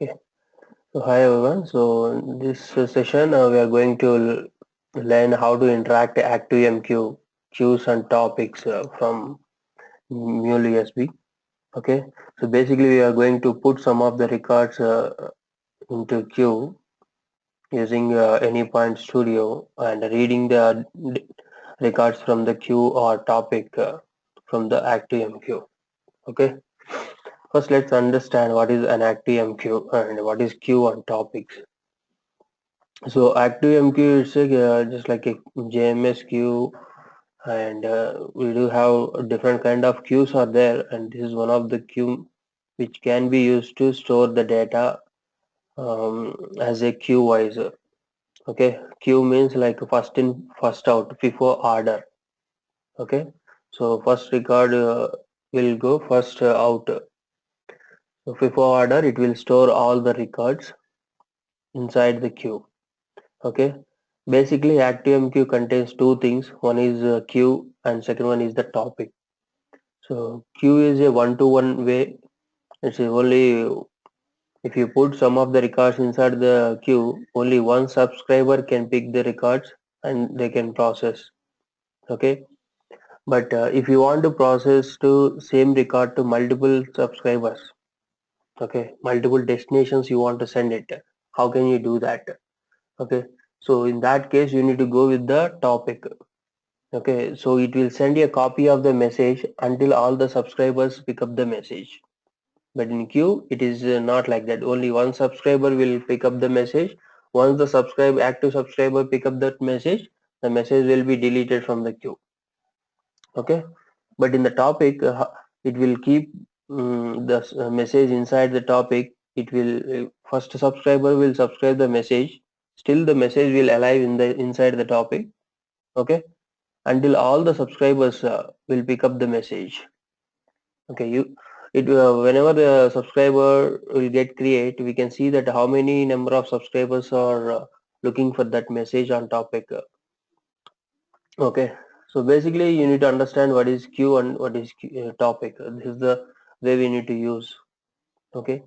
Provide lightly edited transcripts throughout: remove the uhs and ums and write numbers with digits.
Okay, so hi everyone. So in this session, we are going to learn how to interact ActiveMQ queues and topics from Mule USB. Okay, so basically we are going to put some of the records into queue using AnyPoint Studio and reading the records from the queue or topic from the ActiveMQ. Okay, first let's understand what is an ActiveMQ and what is queue on topics. So ActiveMQ is just like a JMS queue, and we do have different kind of queues are there, and this is one of the queue which can be used to store the data as a queue wise. Okay, queue means like first in first out, FIFO order. Okay, so first record will go first out. So FIFO order, it will store all the records inside the queue. Okay, basically ActiveMQ contains two things. One is queue and second one is the topic. So queue is a one-to-one way. It's only if you put some of the records inside the queue, only one subscriber can pick the records and they can process. Okay, but if you want to process to same record to multiple subscribers, okay, multiple destinations you want to send it, how can you do that? Okay, so in that case you need to go with the topic. Okay, so it will send you a copy of the message until all the subscribers pick up the message. But in queue, it is not like that. Only one subscriber will pick up the message. Once the active subscriber pick up that message, the message will be deleted from the queue. Okay, but in the topic, it will keep the message inside the topic. It will first subscriber will subscribe the message. Still, the message will alive in the inside the topic. Okay, until all the subscribers will pick up the message. Okay, whenever the subscriber will get create, we can see that how many number of subscribers are looking for that message on topic. Okay, so basically you need to understand what is queue and what is topic. This is the way we need to use. Okay,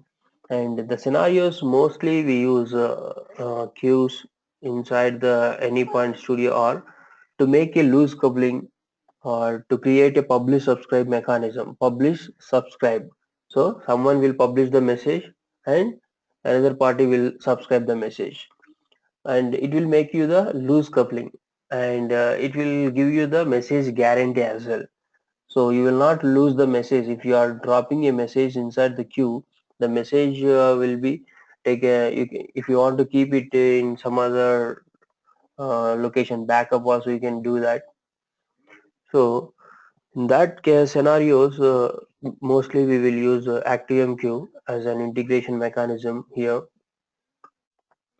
and the scenarios mostly we use queues inside the AnyPoint Studio or to make a loose coupling or to create a publish subscribe mechanism. Publish subscribe, so someone will publish the message and another party will subscribe the message, and it will make you the loose coupling, and it will give you the message guarantee as well. So you will not lose the message if you are dropping a message inside the queue. The message will be if you want to keep it in some other location backup also you can do that. So in that case scenarios, mostly we will use ActiveMQ as an integration mechanism here.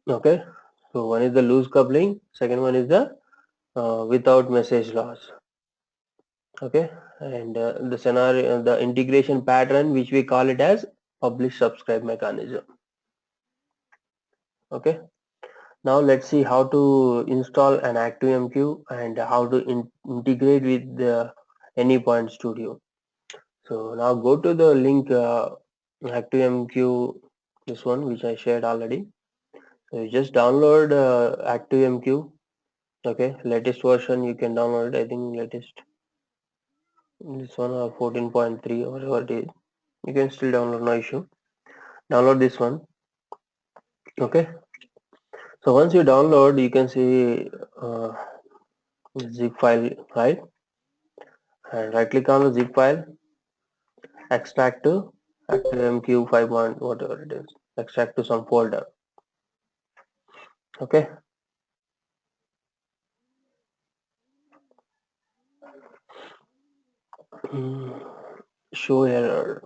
Okay, so one is the loose coupling, second one is the without message loss. Okay, and the scenario, the integration pattern which we call it as publish subscribe mechanism. Okay, now let's see how to install an ActiveMQ and how to integrate with the AnyPoint Studio. So now go to the link ActiveMQ, this one which I shared already. So you just download ActiveMQ. Okay, latest version you can download. I think latest this one 14.3 or whatever it is. You can still download, no issue. Download this one. Okay. So once you download, you can see zip file, right? And right click on the zip file, extract to ActiveMQ 5. Whatever it is, extract to some folder. Okay. Show error.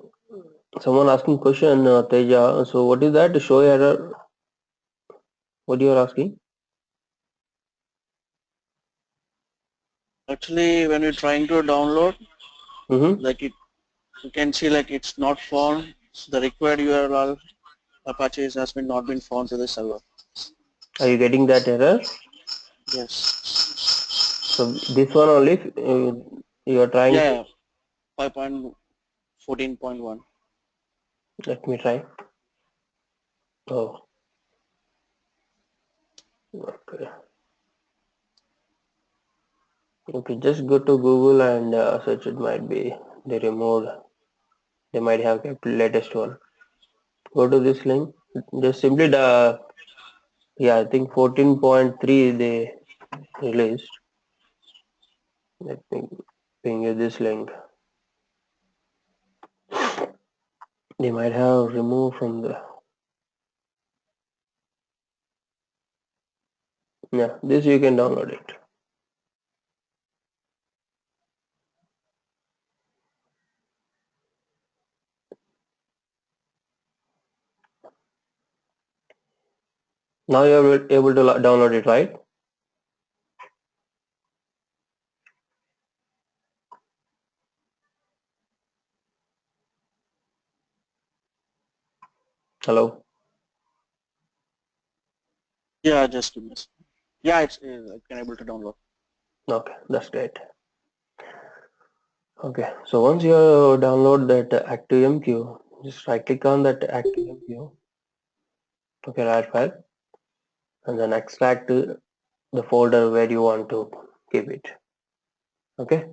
Someone asking question, Teja. So what is that? Show error. What you are asking? Actually, when you're trying to download, Mm-hmm. like you can see like it's not found. The required URL Apache has been not been found to the server. Are you getting that error? Yes. So this one only you are trying to. Yeah. 5.14.1. Let me try. Oh, okay. Okay, just go to Google and search. It might be they removed. They might have kept latest one. Go to this link. Just simply the yeah. I think 14.3 they released. Let me ping you this link. They might have removed from the yeah. This you can download it. Now you are able to download it, right? Hello. Yeah, just give me a second. Yeah, it's I can able to download. Okay, that's great. Okay, so once you download that ActiveMQ, just right click on that ActiveMQ. Okay, right file, and then extract the folder where you want to keep it. Okay,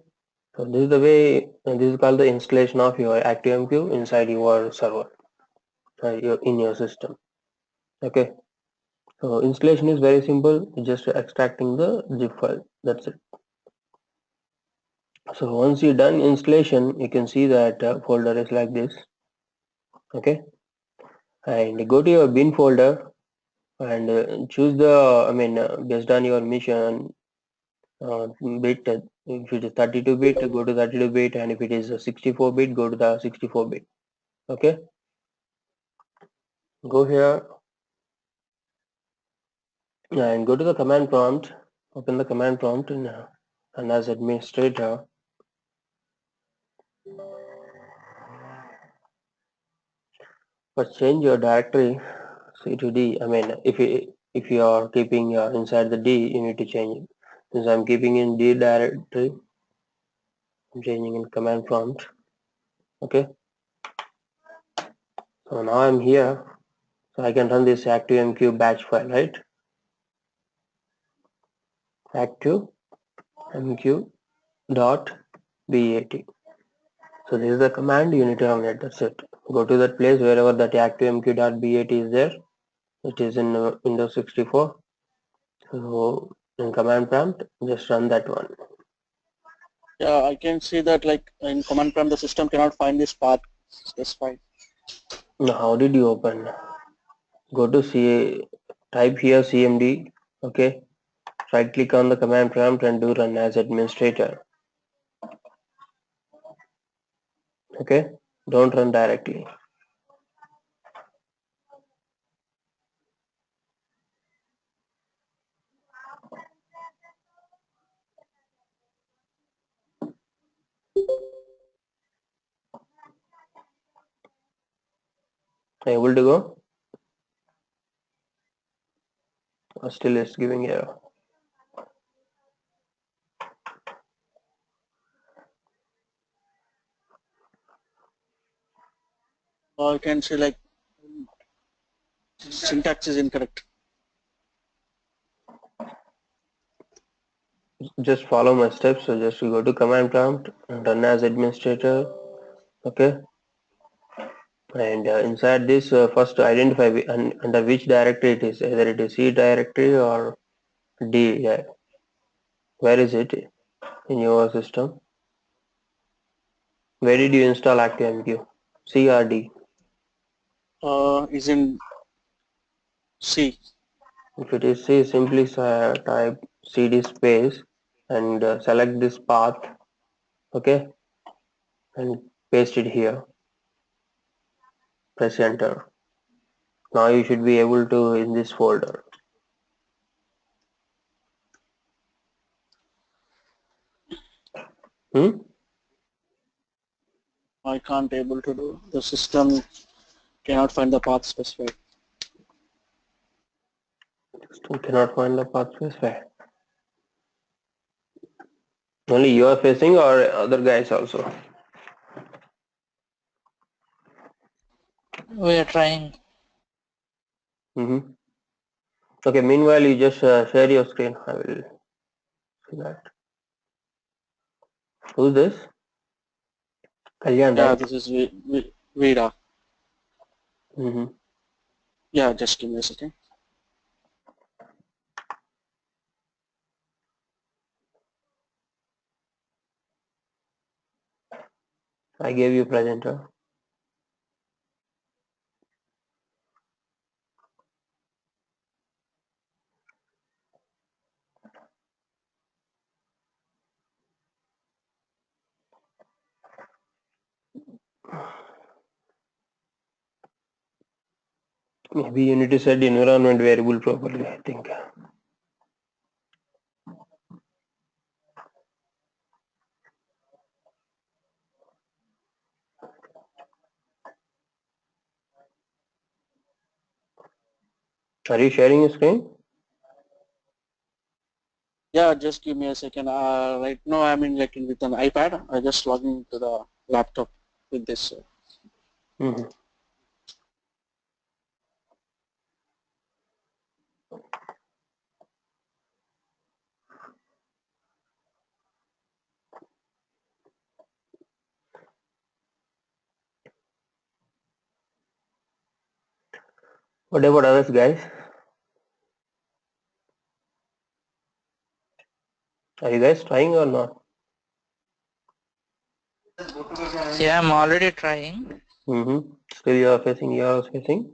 so this is the way. This is called the installation of your ActiveMQ inside your server, in your system. Okay, so installation is very simple. Just extracting the zip file. That's it. So once you're done installation, you can see that folder is like this. Okay, and go to your bin folder and choose the based on your mission bit. If it is 32 bit, go to 32 bit, and if it is 64 bit, go to the 64 bit. Okay, go here and go to the command prompt. Open the command prompt and as administrator, first change your directory C to D. If you are keeping inside the D, you need to change it. Since I'm keeping in D directory, I'm changing in command prompt. Okay, so now I'm here. So I can run this ActiveMQ batch file, right? ActiveMQ dot bat. So this is the command you need to run it. That's it. Go to that place wherever that ActiveMQ dot bat is there. It is in Windows 64. So in command prompt, just run that one. Yeah, I can see that like in command prompt the system cannot find this path specified. Now how did you open? Go to type here CMD. Okay. Right click on the command prompt and do run as administrator. Okay. Don't run directly. Able to go? Or still it's giving error. Or you can see like syntax is incorrect. Just follow my steps. So just go to command prompt and run as administrator. Okay, and inside this first identify under which directory it is, either it is C directory or D. Yeah. Where is it in your system? Where did you install ActiveMQ? C or D? Is in C. If it is C, simply type cd space and select this path. Okay, and paste it here. Press enter. Now you should be able to in this folder. Hmm? I can't able to do. The system cannot find the path specified. Still cannot find the path specified. Only you are facing or other guys also? We are trying. Mm-hmm. Okay, meanwhile, you just share your screen. I will see that. Who's this? Kalyan, Yeah, right? this is Vida. Mm-hmm. Yeah, just give me a second. I gave you presenter. Maybe you need to set the environment variable properly, I think. Are you sharing your screen? Yeah, just give me a second. Right now I'm in like with an iPad. I just log into the laptop with this. Mm-hmm. What about others, guys? Are you guys trying or not? Yeah, I'm already trying. Mm-hmm. Still you are facing.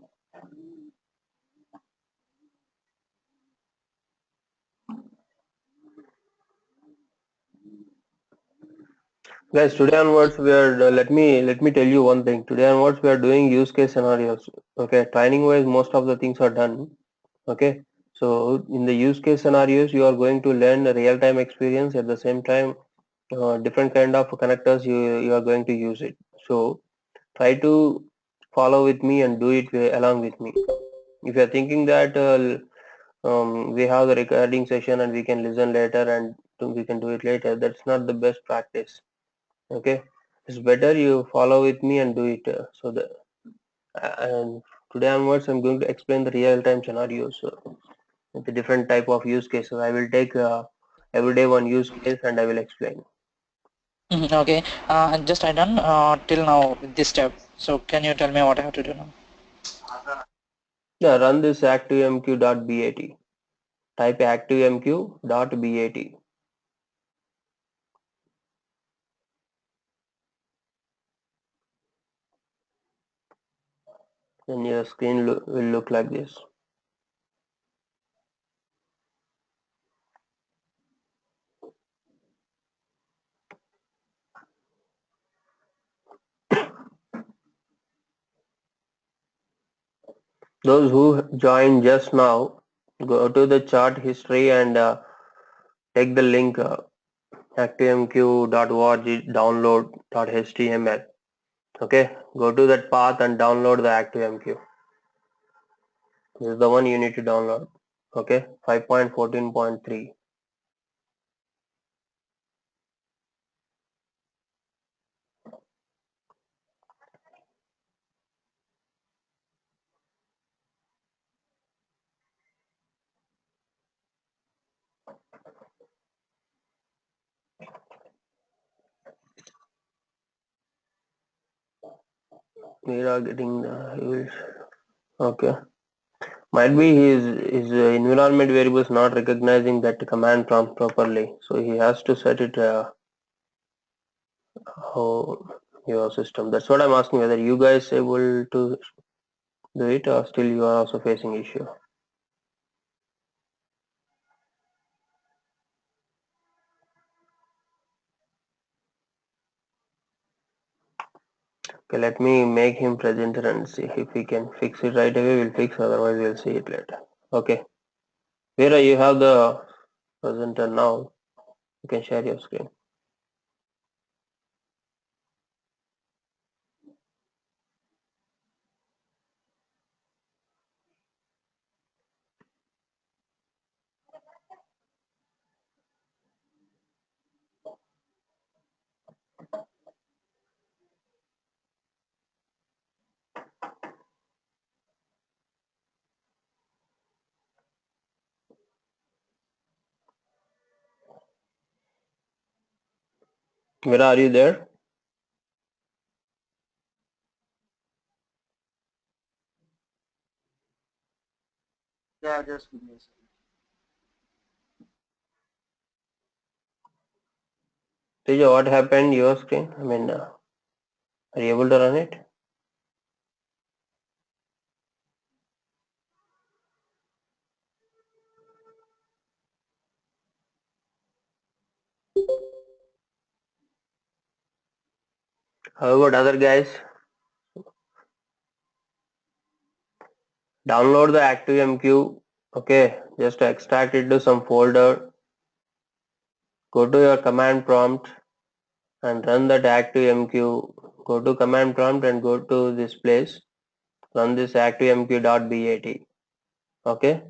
Guys, today onwards we are let me tell you one thing. Today onwards we are doing use case scenarios. Okay, training wise most of the things are done. Okay, so in the use case scenarios you are going to learn a real time experience at the same time different kind of connectors you are going to use it. So try to follow with me and do it along with me. If you are thinking that we have the recording session and we can listen later and we can do it later, that's not the best practice. Okay, it's better you follow with me and do it. And today onwards I'm going to explain the real time scenarios with the different type of use cases. I will take every day one use case and I will explain. Okay, just I done till now with this step. So can you tell me what I have to do now? Yeah, run this activemq.bat. Type activemq.bat. Then your screen will look like this. Those who joined just now, go to the chart history and take the link activemq.org download.html. Okay, go to that path and download the ActiveMQ. This is the one you need to download. Okay, 5.14.3. We are getting the okay. Might be his environment variable is not recognizing that command prompt properly, so he has to set it how your system. That's what I'm asking, whether you guys able to do it or still you are also facing issue. Okay, let me make him presenter and see if we can fix it right away. We'll fix, otherwise we'll see it later. Okay, Vera, you have the presenter now. You can share your screen. Where are you there? Yeah, just give me a second. Teja, what happened your screen? I mean, are you able to run it? How about other guys? Download the ActiveMQ. Okay, just extract it to some folder. Go to your command prompt and run that ActiveMQ. Go to command prompt and go to this place. Run this ActiveMQ.bat. Okay,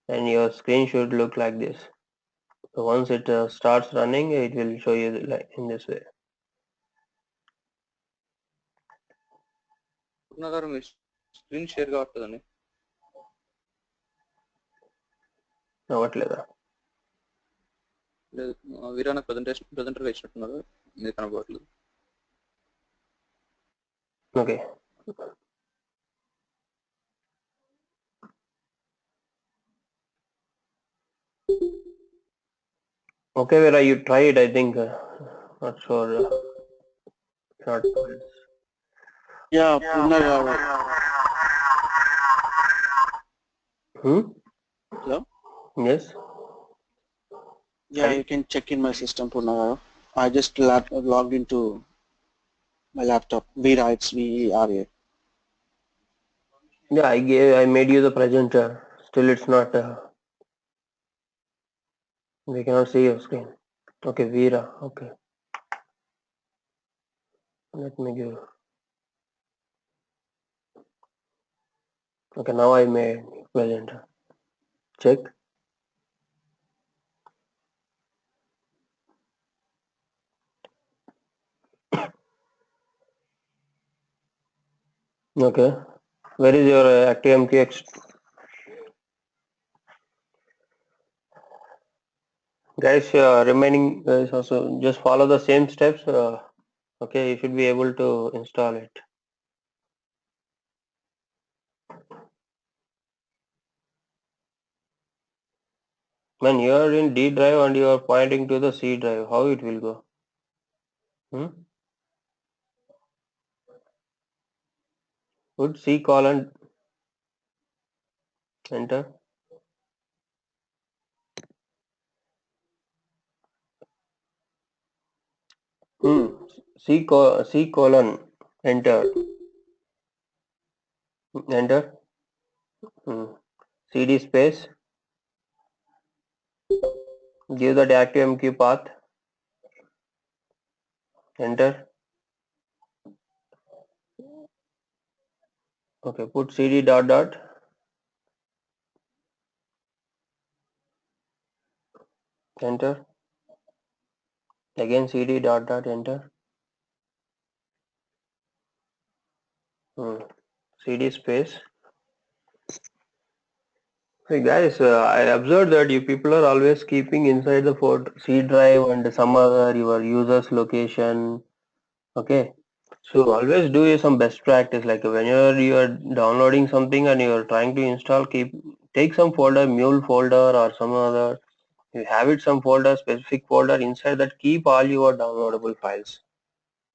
and your screen should look like this. So once it starts running, it will show you like in this way. గారు మీ screen share కావట్లేదండి అవ్వట్లేదా? లేదు వీరాన ప్రెజెంటర్గా ఇచ్చినట్టున్నారు మీరు కనపడట్లేదు Okay. Okay, Vera, you try it. I think not sure. Not. Yeah, Purna garu. Hello? Yes. Yeah, you can check in my system, Purna garu. I just logged into my laptop. Vira, it's VERA. Yeah, I made you the presenter. Still, it's not. We cannot see your screen. Okay, Veera. Okay. Let me give. Okay, now I made presenter. Check. Okay. Where is your ActiveMQ? Guys, remaining guys also just follow the same steps. Okay, you should be able to install it. Man, you are in D drive and you are pointing to the C drive. How it will go? Put C colon, enter. C colon, enter. Enter. CD space. Give the ActiveMQ path. Enter. Okay, put CD dot dot. Enter. Again CD dot dot. Enter. CD space. Hey guys, I observed that you people are always keeping inside the C drive and some other your user's location. Okay, so always do some best practice. Like whenever you are downloading something and you are trying to install, take some folder, Mule folder or some other. You have it some folder, specific folder. Inside that, keep all your downloadable files.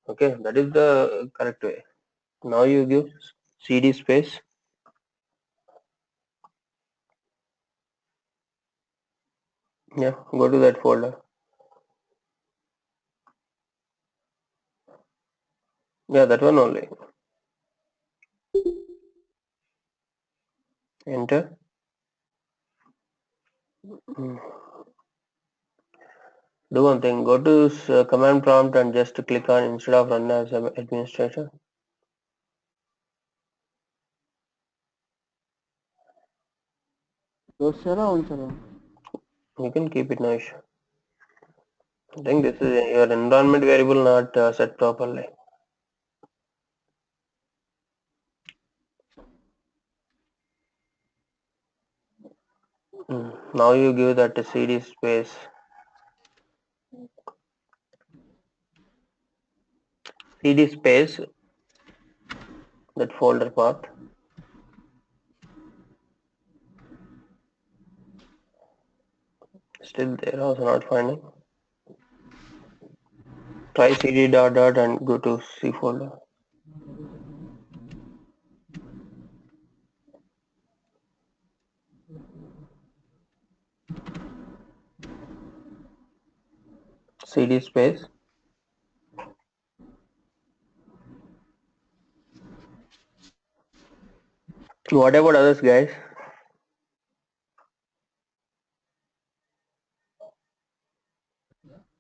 Okay, that is the correct way. Now you give CD space. Yeah, go to that folder. Yeah, that one only. Enter. Do one thing. Go to command prompt and just click on instead of run as an administrator. You can keep it no issue. I think this is your environment variable not set properly. Now you give that CD space. cd space that folder path. Still there, also not finding. Try cd dot dot and go to C folder. cd space. What about others, guys?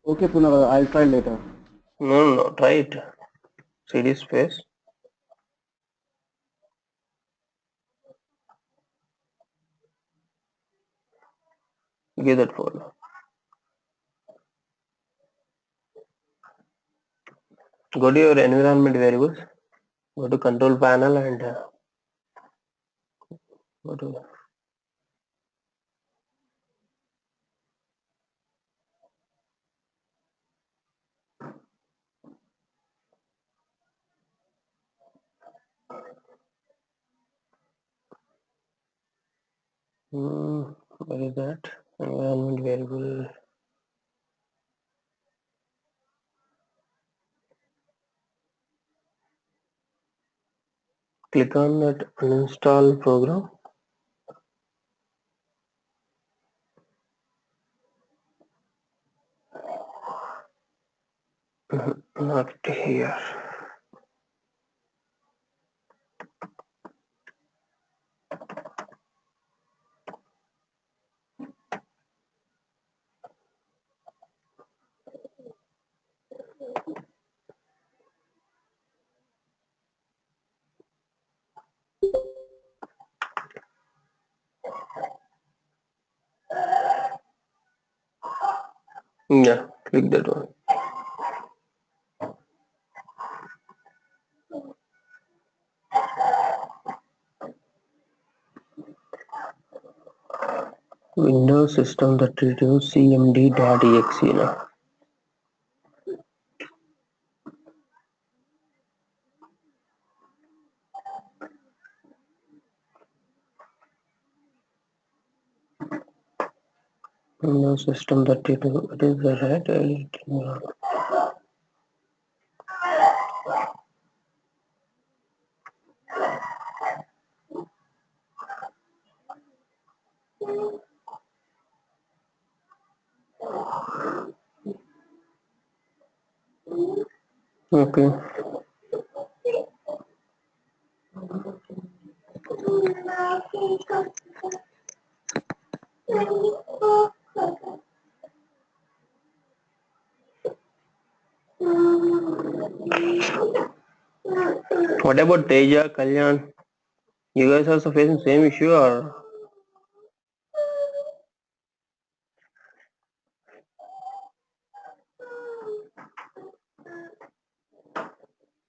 Okay, Punara, I'll try later. No, try it. cd space. Give that folder. Go to your environment variables. Go to control panel and go to where is that? Environment variable. Click on that uninstall program. Not here. Yeah, click that one. Windows system that reduce cmd.exe now. Windows system that it is the right. Okay. What about Teja, Kalyan? You guys also facing same issue or?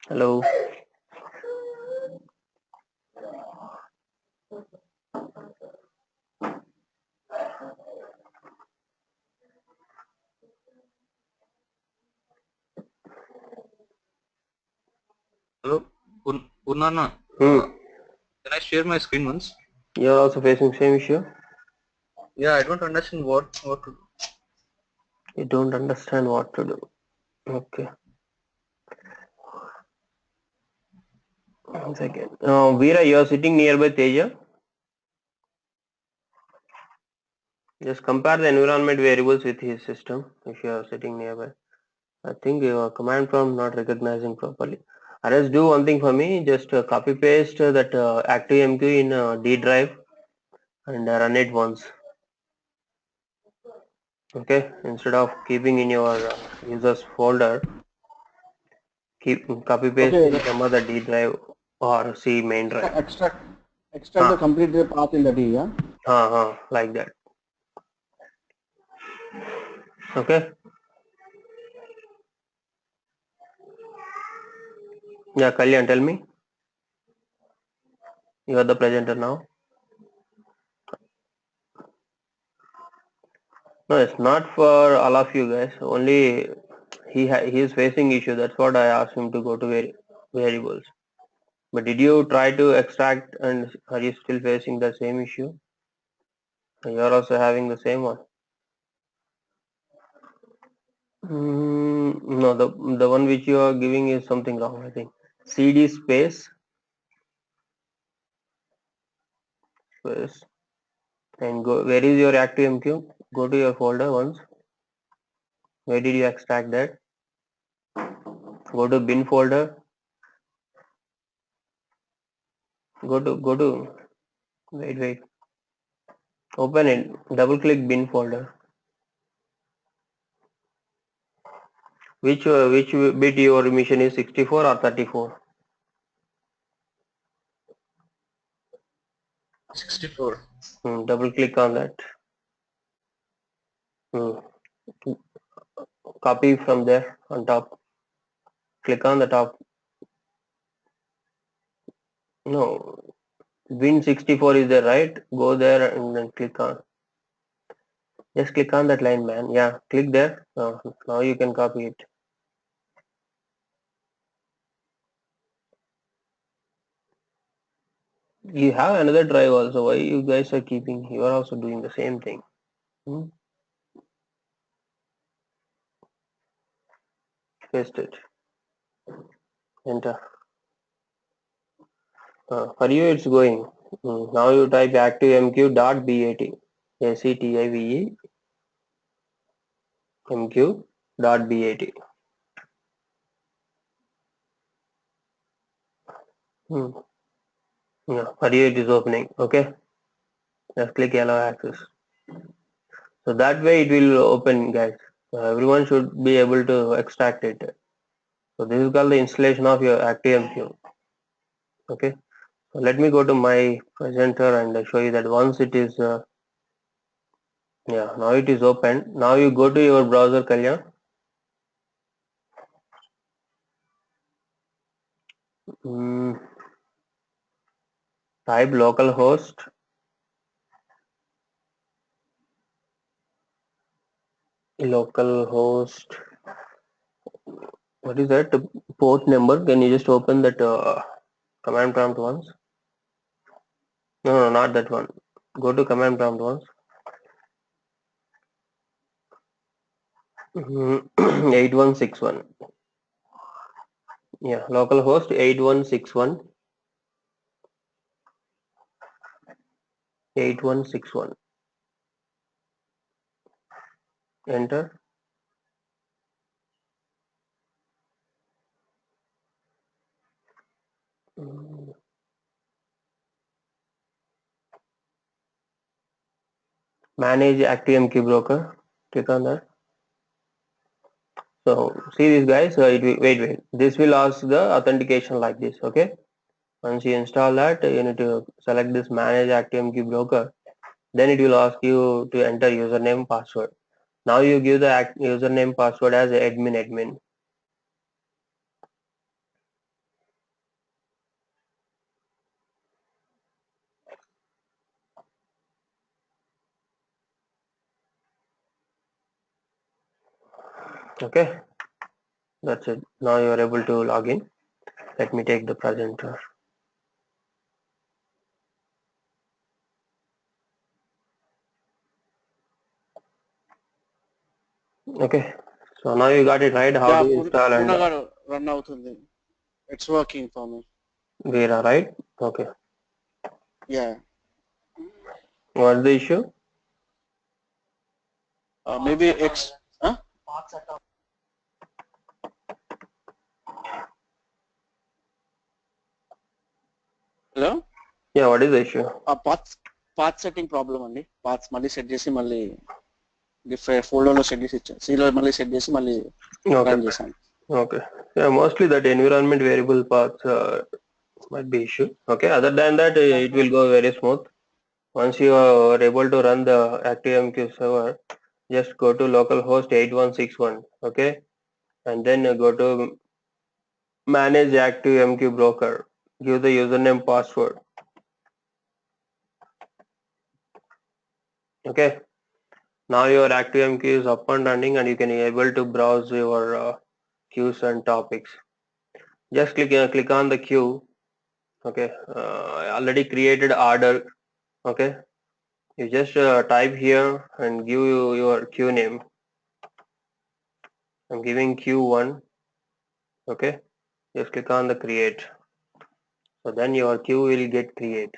Hello. Hello, Purnarna. Can I share my screen once? You're also facing same issue? Yeah, I don't understand what to do. You don't understand what to do. Okay. One second. Veera, you're sitting nearby Teja. Just compare the environment variables with his system if you are sitting nearby. I think your command prompt not recognizing properly. Or else do one thing for me, just copy paste that ActiveMQ in D drive and run it once. Okay, instead of keeping in your users folder, keep copy paste Okay, in some other D drive or C main drive. extract the complete path in the D, yeah? Like that. Okay. Yeah, Kalyan, tell me. You are the presenter now. No, it's not for all of you guys. Only he is facing issue. That's what I asked him to go to variables. But did you try to extract and are you still facing the same issue? You are also having the same one. No, the one which you are giving is something wrong. I think cd space and go. Where is your ActiveMQ? Go to your folder once. Where did you extract that? Go to bin folder. Go to. Wait. Open it. Double click bin folder. Which bit your emission is 64 or 34? 64. Double click on that. Copy from there on top. Click on the top. No, Win64 is there, right? Go there and then click on. Just click on that line, man. Yeah, click there. Now you can copy it. You have another drive also. Why you guys are keeping? You are also doing the same thing. Paste it. Enter. For you, it's going. Now you type ActiveMQ.bat. ActiveMQ.bat. Yeah, for you it is opening. Okay. Just click allow access. So that way it will open, guys. Everyone should be able to extract it. So this is called the installation of your ActiveMQ. Okay. So let me go to my presenter and show you that once it is yeah, now it is open. Now you go to your browser, Kalyan. Type localhost. Localhost. What is that? Port number. Can you just open that command prompt once? No, not that one. Go to command prompt once. 8161. Yeah, localhost 8161. 8161. Enter. Manage ActiveMQ broker. Click on that. So see this, guys. Wait. This will ask the authentication like this. Okay. Once you install that, you need to select this manage ActiveMQ broker. Then it will ask you to enter username password. Now you give the username password as admin. Okay. That's it. Now you are able to log in. Let me take the presenter. Okay. So now you got it right. How Yeah, to install and Purna garu run avutundi. It's working for me. Vera, right? Okay. Yeah. What's the issue? Maybe X. Huh? Hello? Yeah, what is the issue? Path setting problem అండి. Paths మళ్ళీ set చేసి మళ్ళీ ఫోల్డర్లో set చేసి ఇచ్చాను. Cలో మళ్ళీ set చేసి మళ్ళీ Okay. Run చేశాను. Okay. Yeah, mostly that environment variable paths might be issue. Okay. Other than that, it will go very smooth. Once you are able to run the ActiveMQ server, just go to localhost 8161. Okay. And then go to manage ActiveMQ broker. Give the username password. Okay. Now your ActiveMQ is up and running and you can be able to browse your queues and topics. Just click on the queue. Okay, I already created order. Okay, you just type here and give your queue name. I'm giving Q1. Okay, just click on the create. So then your queue will get create.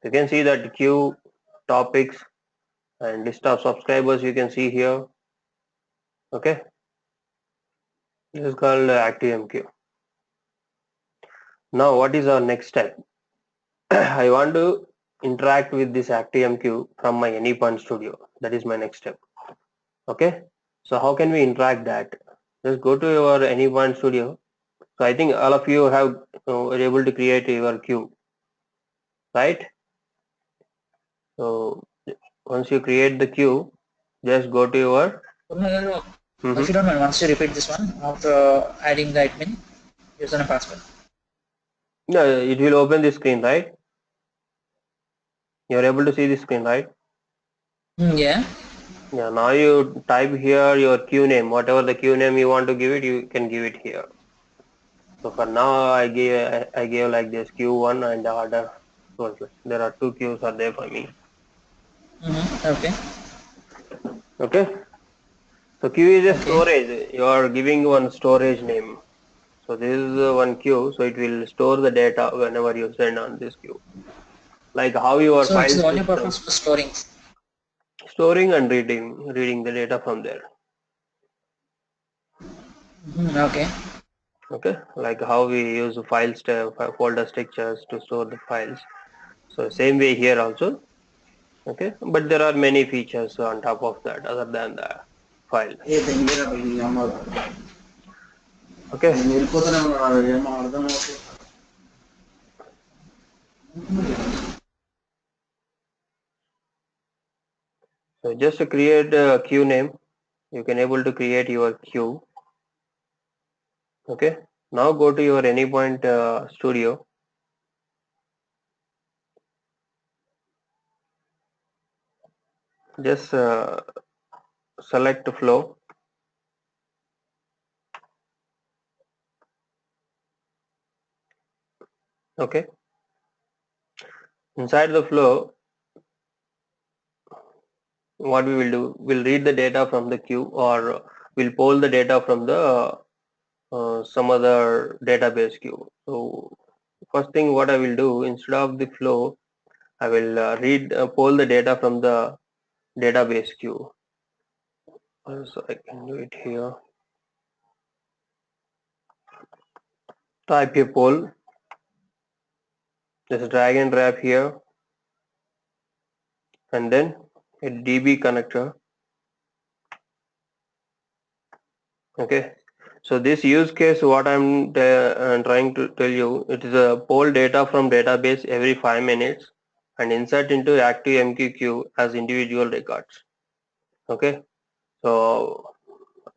You can see that queue, topics, and list of subscribers you can see here. Okay, this is called ActiveMQ. Now what is our next step? I want to interact with this ActiveMQ from my AnyPoint Studio. That is my next step. Okay, so how can we interact that? Just go to your AnyPoint Studio. So I think all of you have are able to create your queue, right? So once you create the queue, just go to your. No. If you don't mind, once you repeat this one after adding the admin, user and password. No, it will open the screen, right? You're able to see the screen, right? Yeah. Yeah, now you type here your queue name, whatever the queue name you want to give it, you can give it here. So for now, I gave like this Q1 and the order. So there are two queues are there for me. Okay. Okay. So queue is a Okay. storage. You are giving one storage name. So this is one queue. So it will store the data whenever you send on this queue. Like how your So it's file the only system purpose for storing. storing and reading the data from there. Okay. Okay, like how we use folder structures to store the files. So same way here also. Okay, but there are many features on top of that other than the file. Okay, so just to create a queue name, you can able to create your queue. Okay, now go to your AnyPoint Studio. Just select flow. Okay, inside the flow, what we will do, we'll read the data from the queue or we'll pull the data from the some other database queue. So first thing what I will do, instead of the flow, I will pull the data from the database queue. So I can do it here. Type a poll. Just drag and drop here, and then a DB connector. Okay. So this use case, what I'm trying to tell you, it is a poll data from database every 5 minutes and insert into ActiveMQ queue as individual records. Okay. So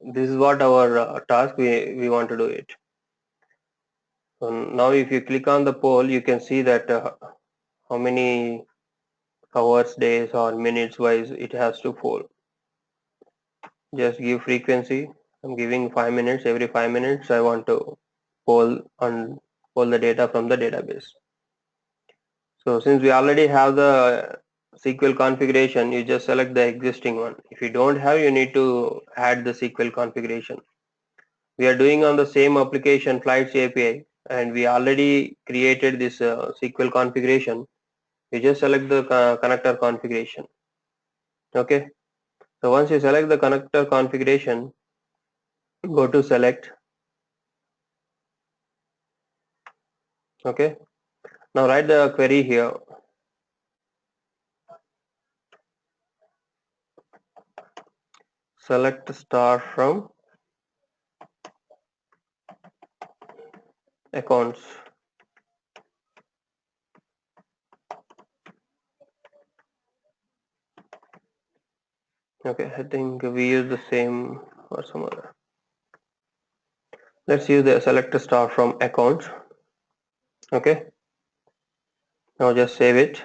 this is what our task we want to do it. So now if you click on the poll, you can see that how many hours, days or minutes wise it has to poll. Just give frequency. I'm giving 5 minutes. Every 5 minutes I want to poll the data from the database. So since we already have the SQL configuration, you just select the existing one. If you don't have, you need to add the SQL configuration. We are doing on the same application Flights API, and we already created this SQL configuration. You just select the connector configuration. Okay. So once you select the connector configuration, go to select. Okay. Now write the query here. Select star from accounts. Okay, I think we use the same or some other. Let's use the select star from accounts. Okay. Now just save it.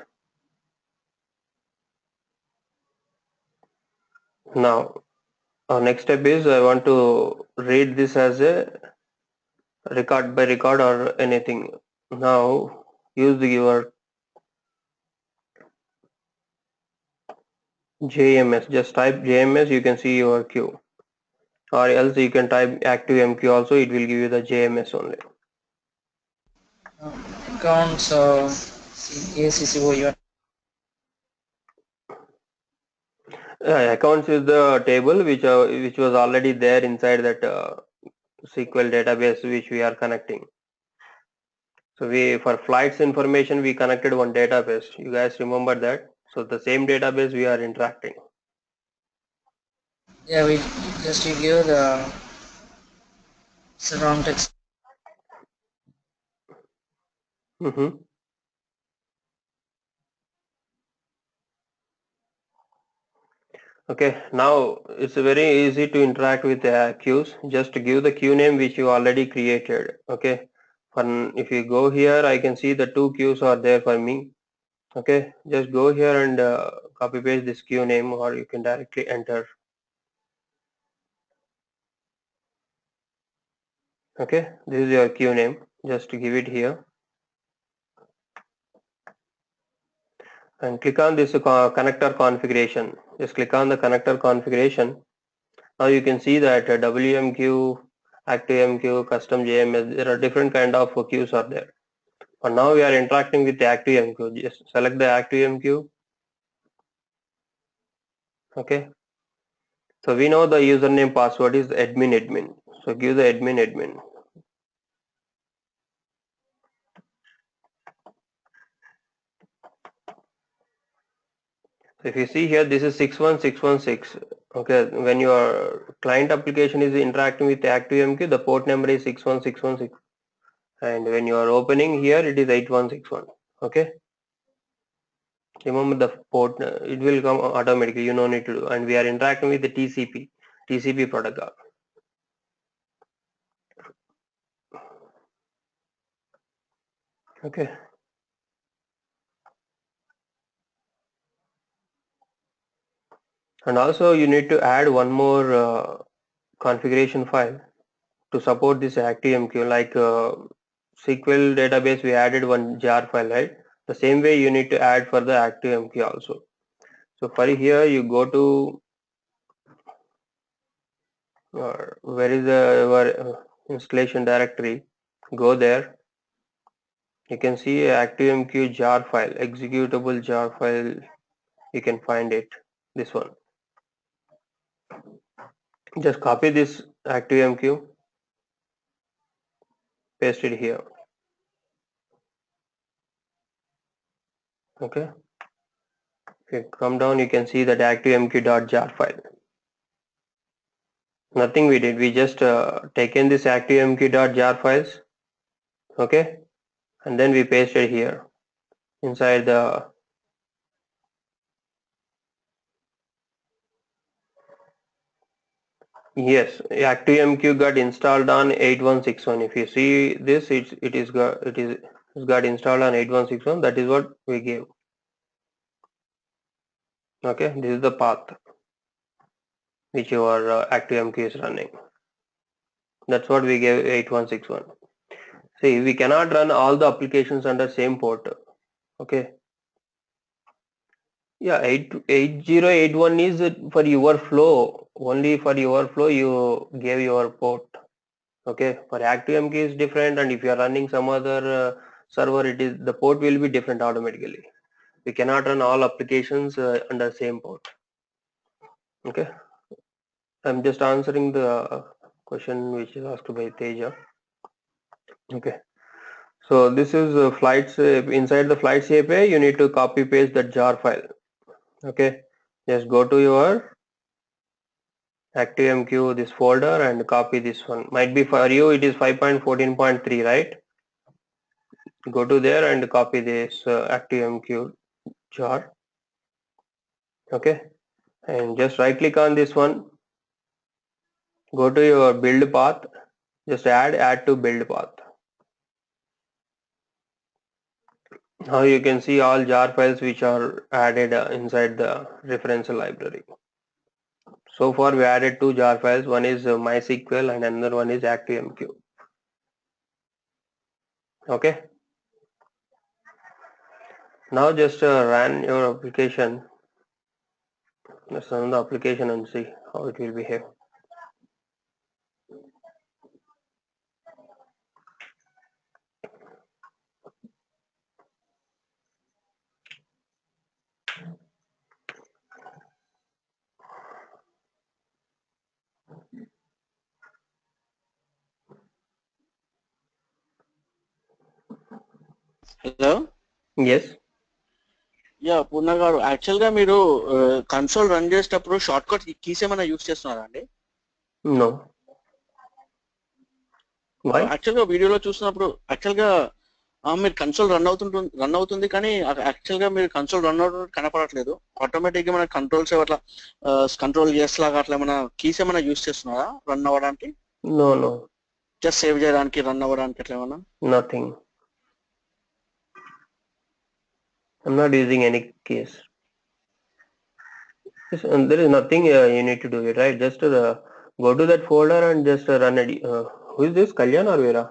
Now Our next step is I want to read this as a record by record or anything. Now use your JMS. Just type JMS, you can see your queue. Or else you can type ActiveMQ also, it will give you the JMS only. Accounts ACCOU. Accounts is the table which was already there inside that SQL database which we are connecting. So we for flights information we connected one database. You guys remember that? So the same database we are interacting. Yeah, we just you give the wrong text. Mm-hmm. Okay, now it's very easy to interact with queues. Just give the queue name which you already created. Okay, if you go here, I can see the two queues are there for me. Okay, just go here and copy paste this queue name, or you can directly enter. Okay, this is your queue name. Just give it here and click on this connector configuration. Just click on the connector configuration. Now you can see that WMQ, ActiveMQ, custom JMS, there are different kind of queues are there. And now we are interacting with the ActiveMQ. Just select the ActiveMQ. Okay. So we know the username password is admin. So give the admin. So if you see here, this is 61616. Okay. When your client application is interacting with the ActiveMQ, the port number is 61616. And when you are opening here, it is 8161. Okay. Remember the port, it will come automatically, you don't need to do, and we are interacting with the TCP protocol. Okay, and also you need to add one more configuration file to support this ActiveMQ. Like SQL database, we added one jar file, right? The same way you need to add for the ActiveMQ also. So for here, you go to where is your installation directory, go there. You can see ActiveMQ jar file, executable jar file, you can find it, this one. Just copy this ActiveMQ, paste it here. Okay. If you come down, you can see that ActiveMQ.jar file. Nothing we did, we just taken this ActiveMQ.jar files, okay, and then we pasted here inside the yes, ActiveMQ got installed on 8161. If you see this, it got installed on 8161. That is what we gave. Okay, this is the path which your ActiveMQ is running. That's what we gave 8161. See, we cannot run all the applications under same port. Okay. Yeah, 8081 is for your flow. Only for your flow you gave your port. Okay. For ActiveMQ is different, and if you are running some other server, it is the port will be different automatically. We cannot run all applications under same port. Okay. I'm just answering the question which is asked by Teja. Okay. So this is flights. Inside the flights API, you need to copy paste that jar file. Okay. Just go to your ActiveMQ this folder and copy this one. Might be for you it is 5.14.3, right? Go to there and copy this ActiveMQ jar. Okay. And just right click on this one. Go to your build path. Just add to build path. Now you can see all jar files which are added inside the reference library. So far we added two jar files. One is MySQL and another one is ActiveMQ. Okay. Now just run your application. Let's run the application and see how it will behave. Hello Yes. Yeah Purna garu యాక్చువల్గా మీరు console run చేసేటప్పుడు short cut keys ఏమైనా use చేస్తున్నారా అండి? No. Why? యాక్చువల్గా వీడియోలో చూసినప్పుడు యాక్చువల్గా మీరు కన్సోల్ రన్ అవుతుంది కానీ యాక్చువల్గా మీరు కన్సోల్ రన్ అవుతుంది కనపడట్లేదు. ఆటోమేటిక్గా మన కంట్రోల్స్ అట్లా కంట్రోల్ లాగా అట్లా ఏమైనా కీస్ ఏమైనా యూస్ చేస్తున్నారా రన్ అవ్వడానికి? No, no. జస్ట్ సేవ్ చేయడానికి రన్ అవ్వడానికి అట్లా ఏమైనా? Nothing. I'm not using any keys. There is nothing you need to do it, right? Just go to that folder and just run it. Who is this, Kalyan or Vera?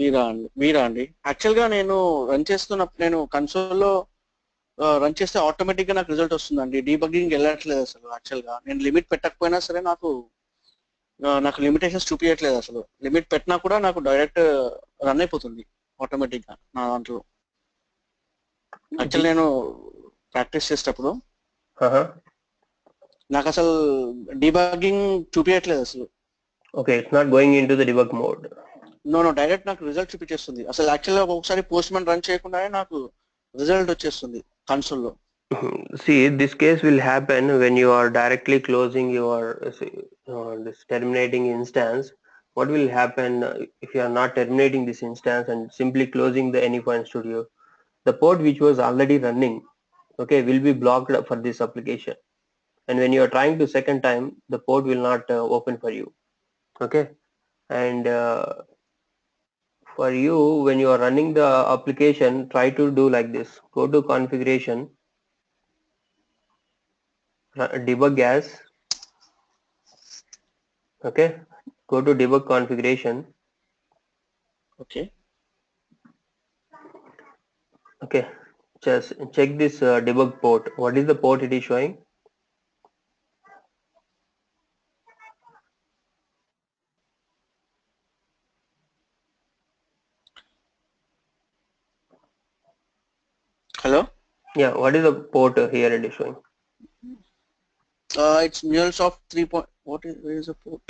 వీరా అండి. యాక్చువల్గా నేను run చేస్తున్నప్పుడు నేను కన్సోల్లో run చేస్తే ఆటోమేటిక్గా నాకు result వస్తుందండి. Debugging వెళ్ళట్లేదు అసలు. యాక్చువల్గా నేను లిమిట్ పెట్టకపోయినా సరే నాకు లిమిటేషన్స్ చూపించట్లేదు అసలు. లిమిట్ పెట్టినా కూడా నాకు డైరెక్ట్ రన్ అయిపోతుంది ఆటోమేటిక్గా నా దాంట్లో. యాక్చువల్ నేను ప్రాక్టీస్ చేసేటప్పుడు నాకు అసలు డీబగ్గింగ్ చూపించట్లేదు అసలు. Okay, it's not going into the debug mode. No direct నాకు రిజల్ట్ చూపించేస్తుంది. అసలు యాక్చువల్గా ఒకసారి పోస్ట్ మ్యాన్ రన్ చేయకుండానే నాకు రిజల్ట్ వచ్చేస్తుంది కన్సోల్లో. See, this case will happen when you are directly closing your this terminating instance. What will happen if you are not terminating this instance and simply closing the Anypoint Studio? The port which was already running, okay, will be blocked for this application. And when you are trying to second time, the port will not open for you. Okay, and for you, when you are running the application, try to do like this. Go to configuration, debug as. Okay, go to debug configuration. Okay Okay, just check this debug port. What is the port it is showing? Hello Yeah, what is the port here it is showing? It's MuleSoft 3. Where is the port?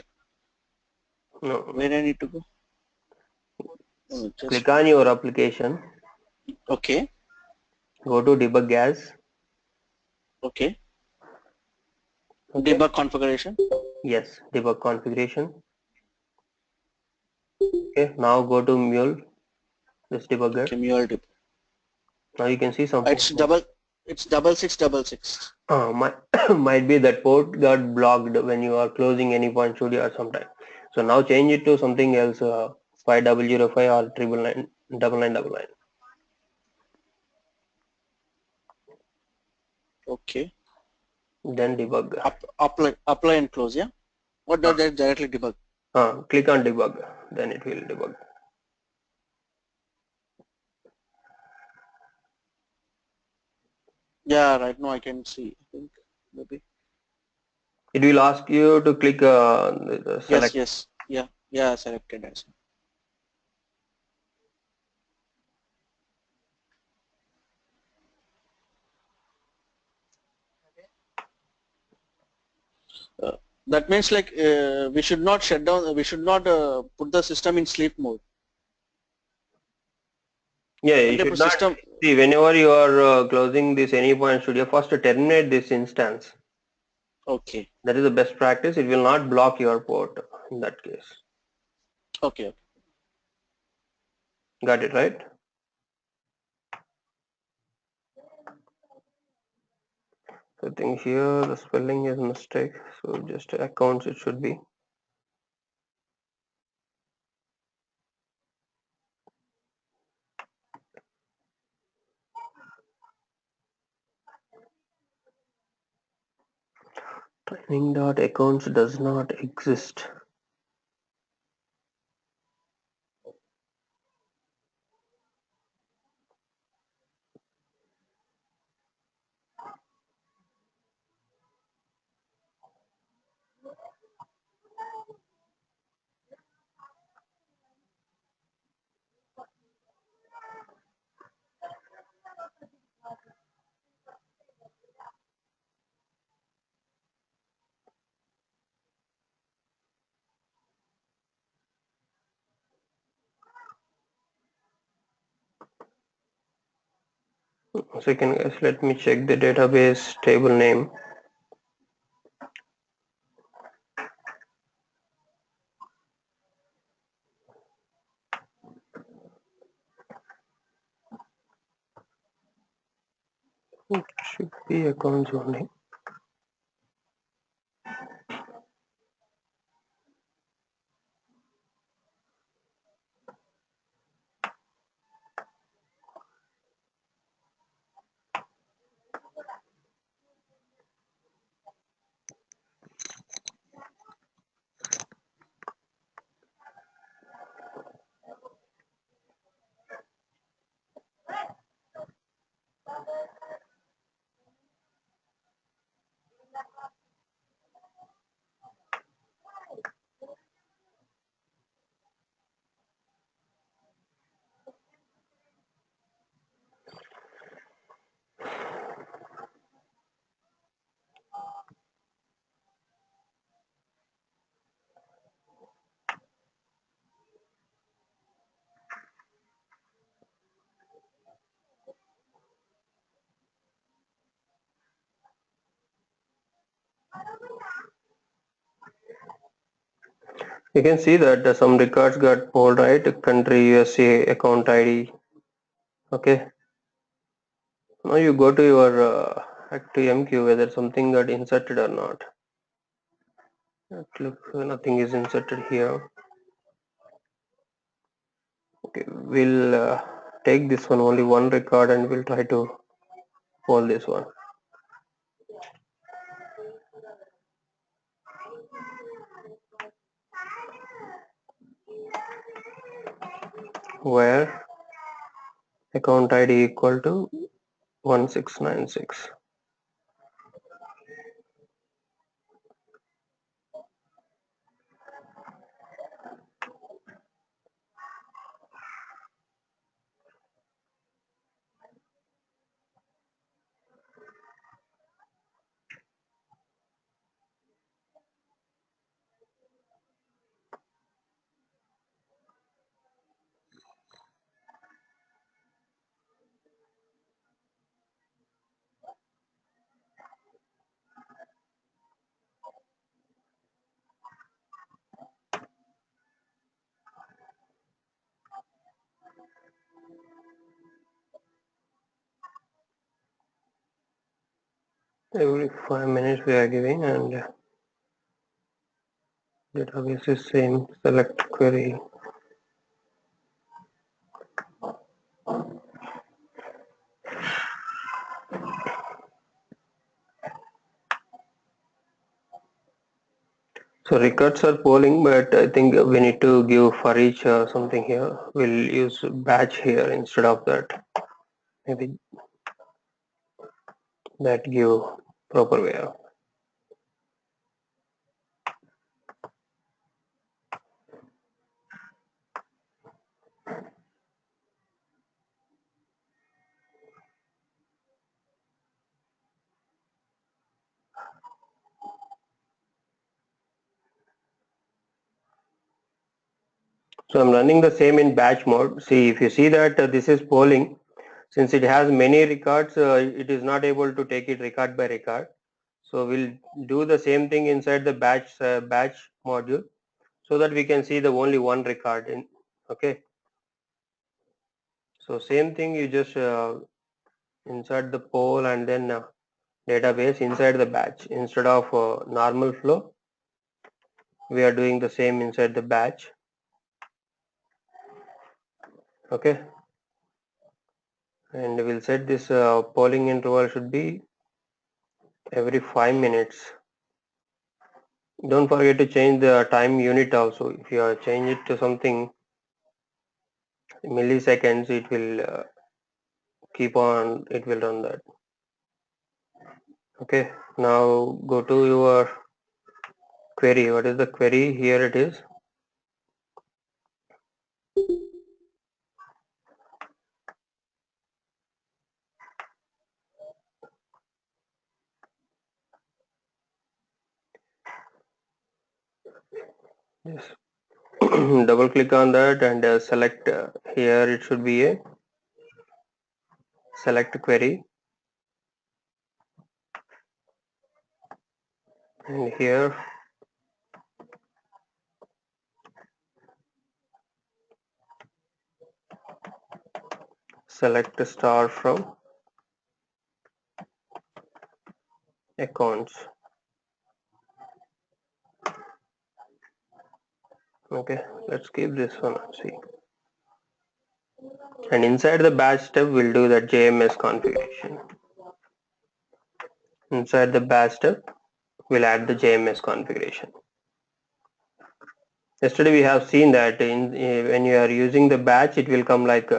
No. Where I need to go? Click on your application. Okay. Go to debug as. Okay. Okay. Debug configuration. Yes, debug configuration. Okay, now go to Mule, this debugger. Okay, Mule debug. Now you can see some. It's 6666. Might be that port got blocked when you are closing Anypoint Studio or sometime. So now change it to something else, 5005 or 99999. Okay. Then debug. Apply and close. Yeah. What does that directly debug? Click on debug, then it will debug. Yeah, right now I can see. I think maybe. It will ask you to click select. Yes. Yeah. Selected as. That means like we should not shut down. We should not put the system in sleep mode. Yeah, you should not see whenever you are closing this Anypoint Studio. First, terminate this instance. Okay. That is the best practice. It will not block your port in that case. Okay. Got it right? I think here the spelling is mistake. So just accounts it should be. Training.accounts does not exist. Second guys, let me check the database table name. It should be accounts only. You can see that some records got pulled, right? Country, USA, account ID. Okay. Now you go to your ActiveMQ whether something got inserted or not. It looks nothing is inserted here. Okay, we'll take this one, only one record, and we'll try to pull this one. Where account ID equal to 1696. Every 5 minutes we are giving, and database is same, select query. So records are polling, but I think we need to give for each something here. We'll use batch here instead of that. Maybe that give proper way of. So I'm running the same in batch mode. See, if you see that this is polling, since it has many records, it is not able to take it record by record. So we'll do the same thing inside the batch module, so that we can see the only one record in. Okay. So same thing, you just insert the poll and then database inside the batch instead of normal flow. We are doing the same inside the batch. Okay. And we'll set this polling interval should be every 5 minutes. Don't forget to change the time unit also. If you change it to something milliseconds, it will keep on, it will run that. Okay, now go to your query. What is the query? Here it is. Yes. Double click on that and select here it should be a select query, and here select star from accounts. Okay, let's keep this one and see. And inside the batch step we'll do that JMS configuration. Inside the batch step we'll add the JMS configuration. Yesterday we have seen that when you are using the batch, it will come like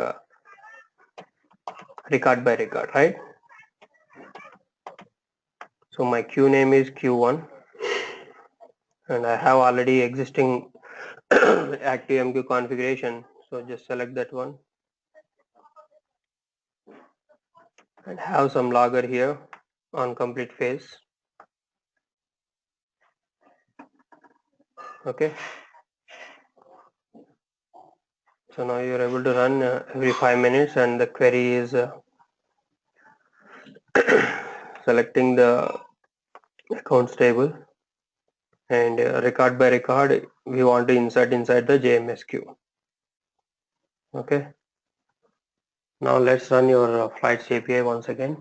record by record, right? So my queue name is Q1 and I have already existing ActiveMQ configuration, so just select that one and have some logger here on complete phase. Okay, so now you're able to run every 5 minutes, and the query is selecting the accounts table, and record by record we want to insert inside the JMS queue. Okay, now let's run your flights API once again.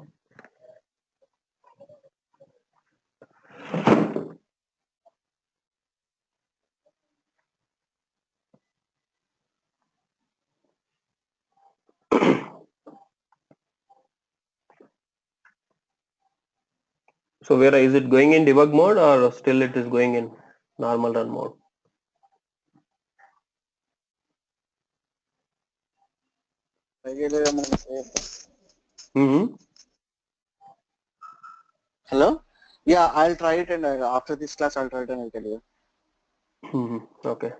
So where is it going in debug mode, or still it is going in normal run mode? Hello? Yeah, I'll try it, and after this class I'll try it and I'll tell you. Okay.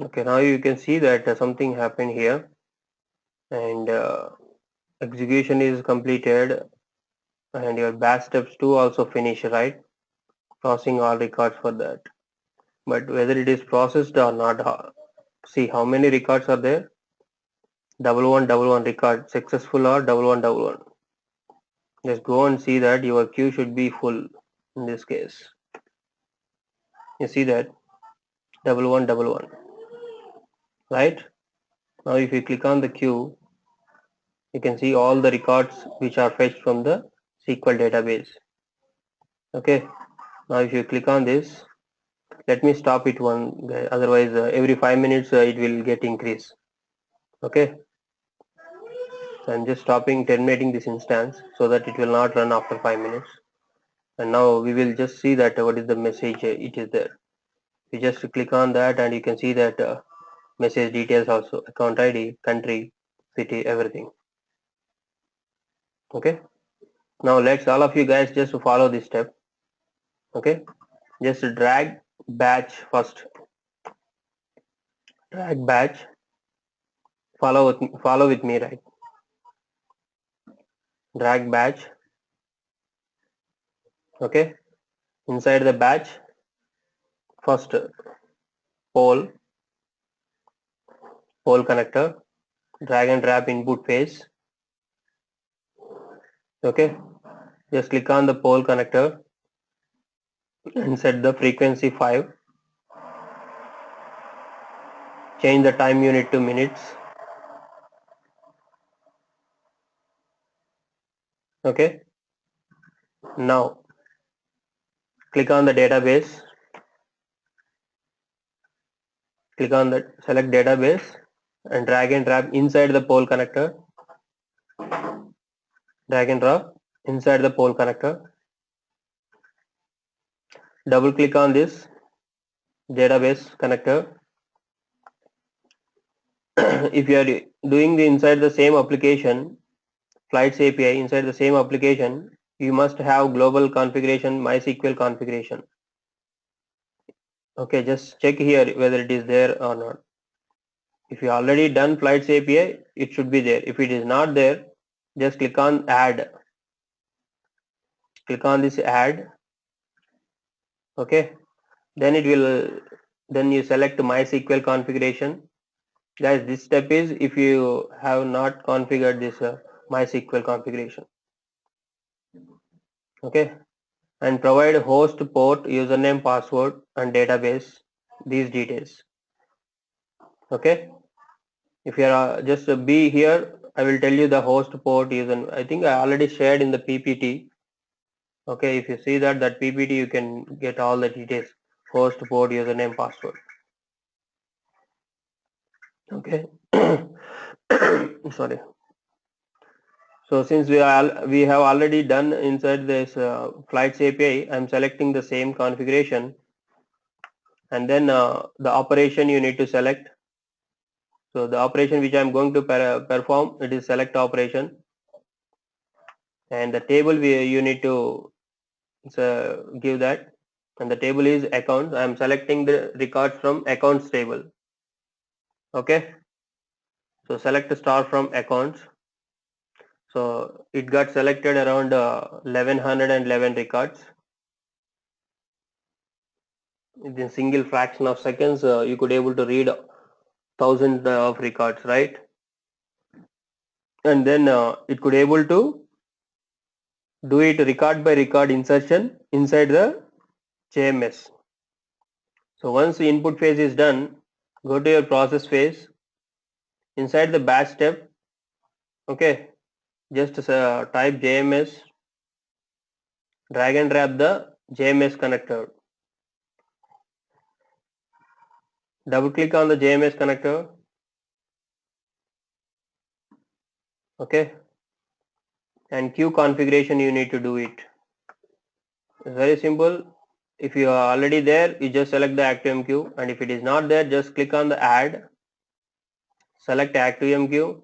Okay, now you can see that something happened here, and execution is completed, and your batch steps 2 also finish, right? Processing all records for that. But whether it is processed or not, see how many records are there? 1111 record successful, or 1111. Just go and see that your queue should be full in this case. You see that 1111, right? Now if you click on the queue, you can see all the records which are fetched from the SQL database. Okay, now if you click on this, let me stop it one, otherwise every 5 minutes it will get increase. Okay, so I'm just terminating this instance so that it will not run after 5 minutes. And now we will just see that what is the message it is there. You just click on that and you can see that message details also, account ID, country, city, everything. Okay, now let's all of you guys just follow this step. Okay, just drag batch first, drag batch, follow with me, right? Drag batch. Okay, inside the batch first pole connector, drag and drop input phase. Okay, just click on the pole connector and set the frequency 5, change the time unit to minutes, Okay. Now click on the database. Click on the select database and drag and drop inside the pole connector. Drag and drop inside the pole connector. Double click on this database connector. If you are doing the inside the same application, Flights API inside the same application, you must have global configuration, MySQL configuration. Okay, just check here whether it is there or not. If you already done Flights API, it should be there. If it is not there, just click on add. Click on this add. Okay, then it will, then you select MySQL configuration. Guys, this step is if you have not configured this MySQL configuration. Okay, and provide host, port, username, password and database, these details. Okay, if you are just be here, I will tell you the host, port, user. I think I already shared in the PPT. Okay, if you see that PPT, you can get all the details: host, port, username, password. Okay. Sorry. So since we have already done inside this Flights API, I'm selecting the same configuration, and then the operation you need to select. So the operation which I'm going to perform, it is select operation, and the table you need to give that, and the table is accounts. I'm selecting the records from accounts table. Okay, so select star from accounts. So it got selected around 1111 records. In a single fraction of seconds, you could able to read thousands of records, right? And then it could able to do it record by record insertion inside the JMS. So once the input phase is done, go to your process phase. Inside the batch step, okay, just type JMS, drag and drop the JMS connector. Double click on the JMS connector. Okay, and queue configuration you need to do it. It's very simple. If you are already there, you just select the ActiveMQ, and if it is not there, just click on the add, select ActiveMQ,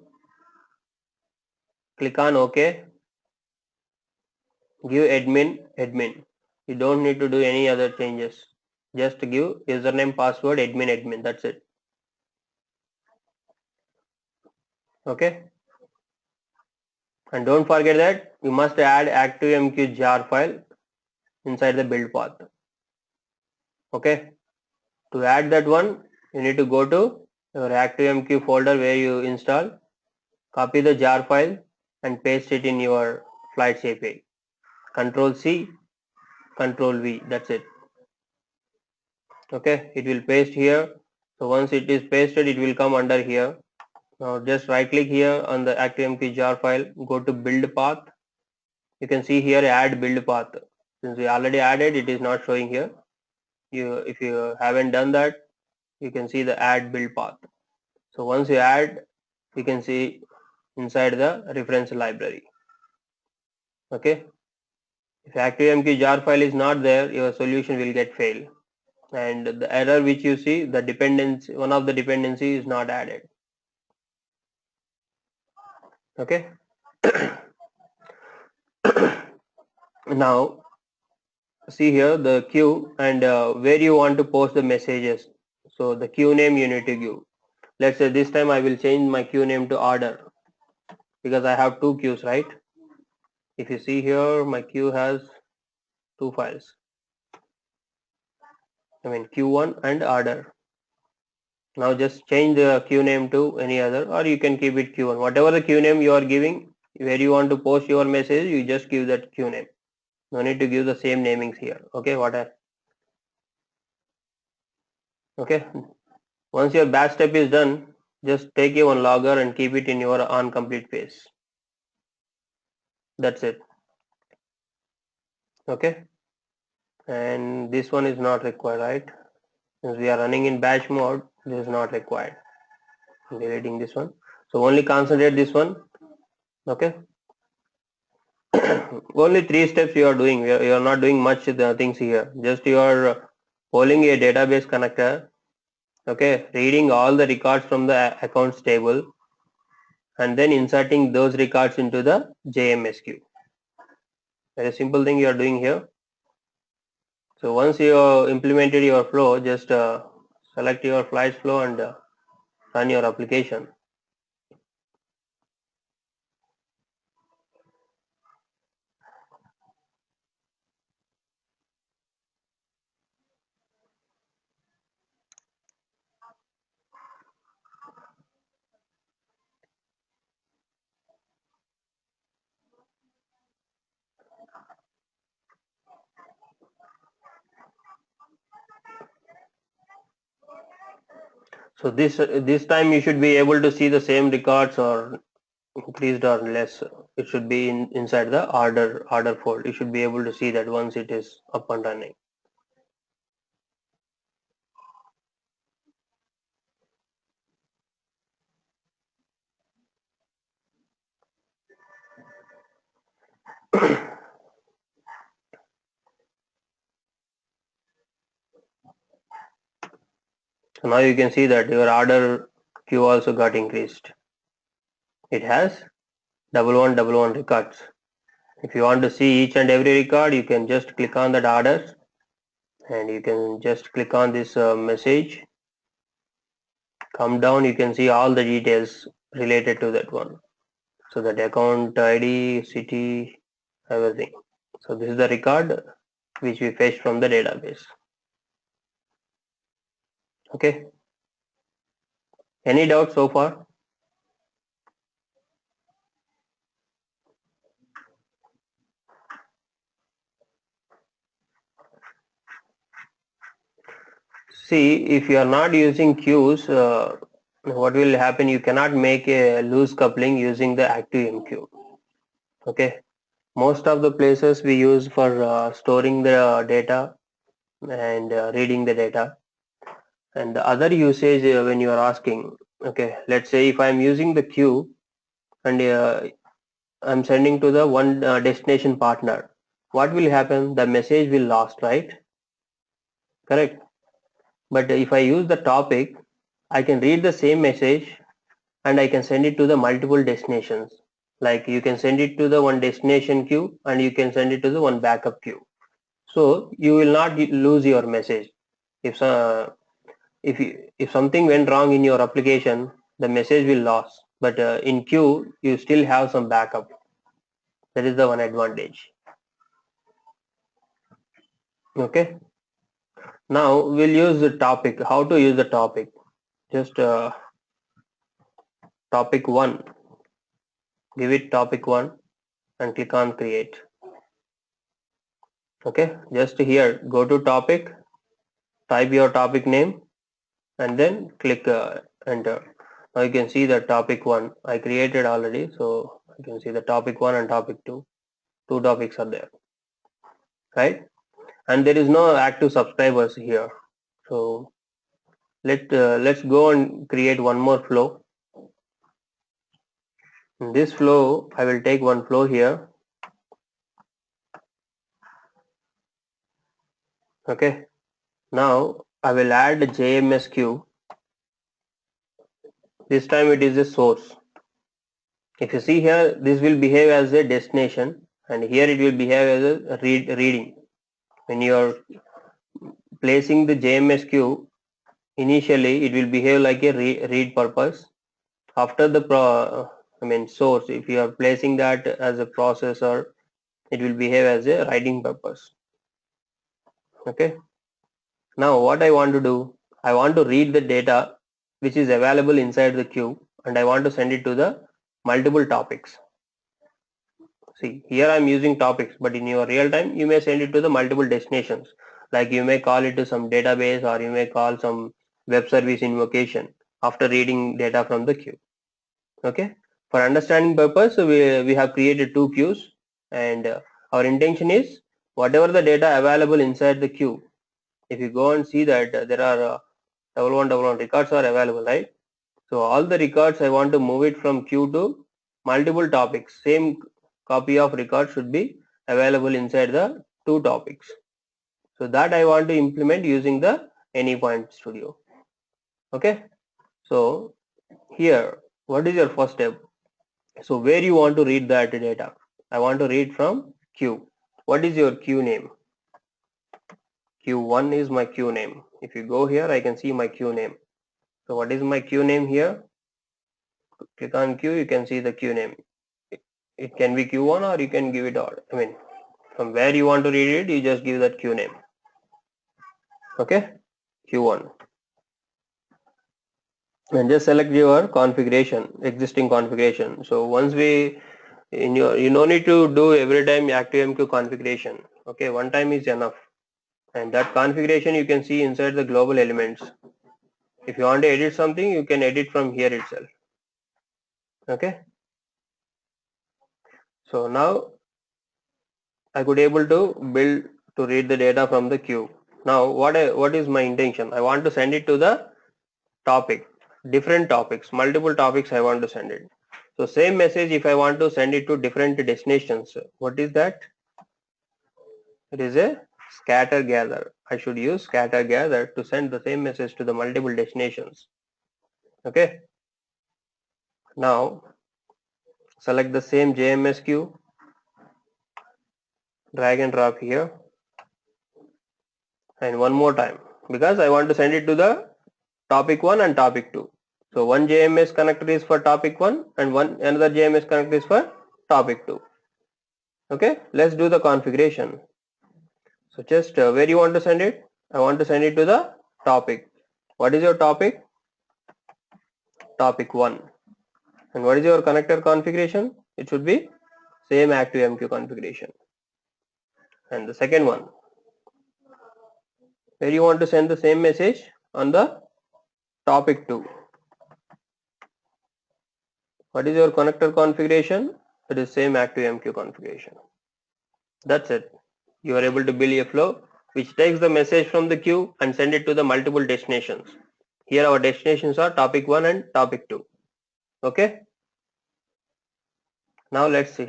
click on OK, give admin. You don't need to do any other changes. Just give username, password, admin. That's it. Okay. And don't forget that you must add ActiveMQ jar file inside the build path. Okay. To add that one, you need to go to your ActiveMQ folder where you install, copy the jar file and paste it in your Flights API. Control C, Control V. That's it. Okay. It will paste here. So once it is pasted, it will come under here. Now just right click here on the ActiveMQ jar file, go to build path. You can see here add build path. Since we already added, it is not showing here. If you haven't done that, you can see the add build path. So once you add, you can see inside the reference library. Okay. If ActiveMQ jar file is not there, your solution will get fail. And the error which you see, the dependency, one of the dependency is not added. Okay. Now see here the queue and where you want to post the messages. So the queue name you need to give. Let's say this time I will change my queue name to order because I have two queues, right? If you see here, my queue has two files. I mean Q1 and order. Now just change the queue name to any other, or you can keep it Q1. Whatever the queue name you are giving, where you want to post your message, you just give that queue name. No need to give the same namings here. Okay, okay. Once your batch step is done, just take a one logger and keep it in your on complete phase. That's it. Okay, and this one is not required, right? Since we are running in batch mode, this is not required. I'm deleting this one. So only concentrate this one. Okay. Only 3 steps you are doing. You are not doing much things here. Just you are polling a database connector. Okay, reading all the records from the accounts table and then inserting those records into the JMSQ. Very simple thing you are doing here. So once you implemented your flow, just select your flights flow and run your application. So this time you should be able to see the same records or increased or less. It should be inside the order fold. You should be able to see that once it is up and running. So now you can see that your order queue also got increased. It has 1111 records. If you want to see each and every record, you can just click on that order and you can just click on this message. Come down, you can see all the details related to that one. So that account ID, city, everything. So this is the record which we fetched from the database. Okay. Any doubt so far? See, if you are not using queues, what will happen? You cannot make a loose coupling using the ActiveMQ. Okay. Most of the places we use for storing the data and reading the data. And the other usage when you are asking, okay, let's say if I'm using the queue and I'm sending to the one destination partner, what will happen? The message will lost, right? Correct. But if I use the topic, I can read the same message and I can send it to the multiple destinations. Like you can send it to the one destination queue and you can send it to the one backup queue. So you will not lose your message. If something went wrong in your application, the message will lose. But in queue, you still have some backup. That is the one advantage. Okay. Now we'll use the topic. How to use the topic? Just topic one. Give it topic one and click on create. Okay. Just here, go to topic, type your topic name, and then click enter. Now you can see the topic one I created already. So you can see the topic one and topic two. Two topics are there, right? And there is no active subscribers here. So let's go and create one more flow. In this flow, I will take one flow here. Okay. Now I will add JMSQ. This time it is a source. If you see here, this will behave as a destination, and here it will behave as a reading. When you are placing the JMSQ, initially it will behave like a read purpose. After the source, if you are placing that as a processor, it will behave as a writing purpose. Okay. Now what I want to do, I want to read the data which is available inside the queue and I want to send it to the multiple topics. See, here I'm using topics, but in your real time you may send it to the multiple destinations. Like you may call it to some database or you may call some web service invocation after reading data from the queue. Okay. For understanding purpose, we have created two queues and our intention is whatever the data available inside the queue. If you go and see that there are 1111 records are available, right? So all the records I want to move it from queue to multiple topics. Same copy of record should be available inside the two topics. So that I want to implement using the AnyPoint Studio. Okay. So here, what is your first step? So where you want to read that data? I want to read from queue. What is your queue name? Q1 is my queue name. If you go here, I can see my queue name. So what is my queue name here? Click on queue, you can see the queue name. It can be Q1 or you can give it all. I mean, from where you want to read it, you just give that queue name. Okay, Q1. And just select your configuration, existing configuration. So once we you no need to do every time ActiveMQ configuration. Okay, one time is enough. And that configuration you can see inside the global elements. If you want to edit something, you can edit from here itself. Okay. So now I could able to build to read the data from the queue. Now what is my intention? I want to send it to the topic, different topics, multiple topics I want to send it. So same message if I want to send it to different destinations. What is that? It is a scatter gather. I should use scatter gather to send the same message to the multiple destinations. Okay. Now select the same JMS queue, drag and drop here, and one more time because I want to send it to the topic 1 and topic 2. So one JMS connector is for topic 1 and another JMS connector is for topic 2. Okay, let's do the configuration. So just where you want to send it? I want to send it to the topic. What is your topic? Topic 1. And what is your connector configuration? It should be same ActiveMQ configuration. And the second one, where you want to send the same message on the topic 2. What is your connector configuration? It is same ActiveMQ configuration. That's it. You are able to build a flow which takes the message from the queue and send it to the multiple destinations. Here our destinations are topic 1 and topic 2. Okay. Now let's see.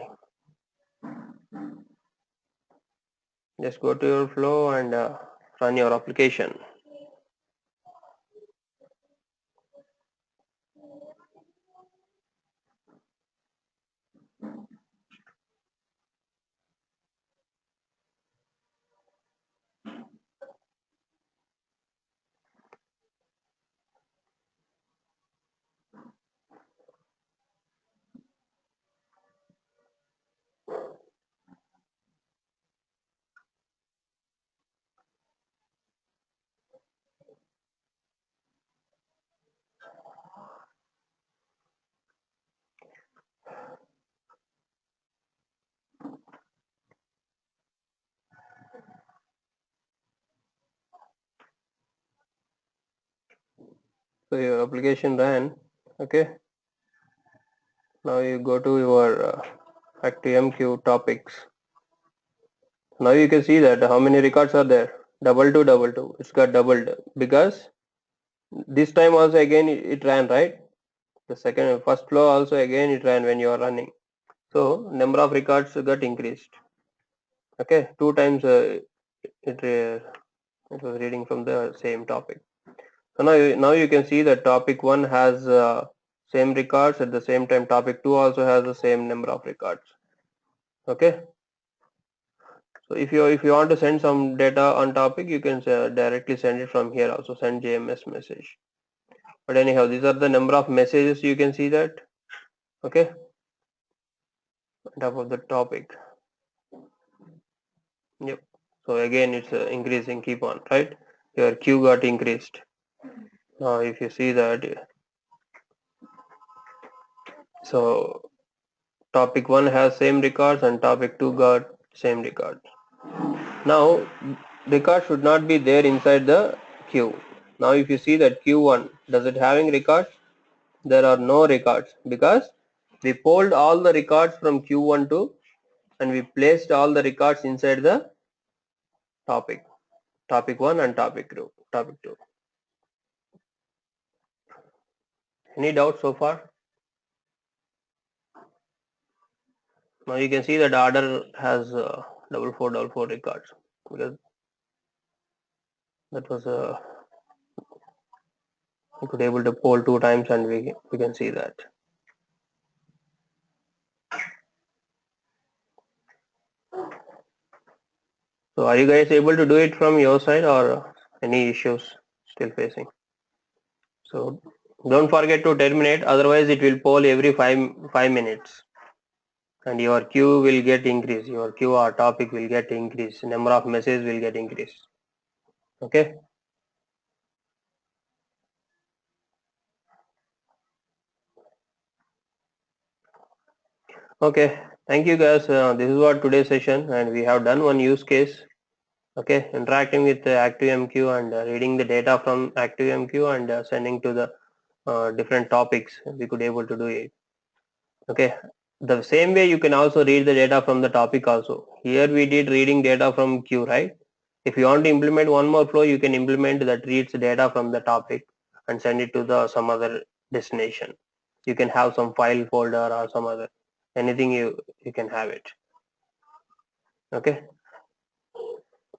Just go to your flow and run your application. So your application ran. Okay. Now you go to your ActiveMQ topics. Now you can see that how many records are there. 2222. It's got doubled because this time also again it ran, right? The first flow also again it ran when you are running. So number of records got increased. Okay, two times it was reading from the same topic. So now you can see that topic 1 has same records. At the same time topic 2 also has the same number of records. Okay. So if you want to send some data on topic, you can directly send it from here also, send JMS message. But anyhow, these are the number of messages you can see that. Okay, on top of the topic. Yep. So again it's increasing, keep on, right? Your queue got increased. Now if you see that, so topic 1 has same records and topic 2 got same records. Now record should not be there inside the queue. Now if you see that Q1, does it having records? There are no records because we pulled all the records from Q1 to and we placed all the records inside the topic 1 and topic 2. Any doubts so far? Now you can see that the order has 4444 records because that was we could able to poll 2 times and we can see that. So are you guys able to do it from your side or any issues still facing? So don't forget to terminate, otherwise it will poll every 5 minutes and your queue will get increased, your queue or topic will get increased, number of messages will get increased. Okay. Okay, thank you guys. This is what today's session, and we have done one use case. Okay, interacting with ActiveMQ and reading the data from ActiveMQ and sending to the different topics. We could able to do it. Okay, the same way you can also read the data from the topic also. Here we did reading data from queue, right? If you want to implement one more flow, you can implement that reads data from the topic and send it to the some other destination. You can have some file folder or some other anything you can have it. Okay,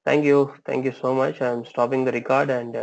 thank you so much. I'm stopping the record and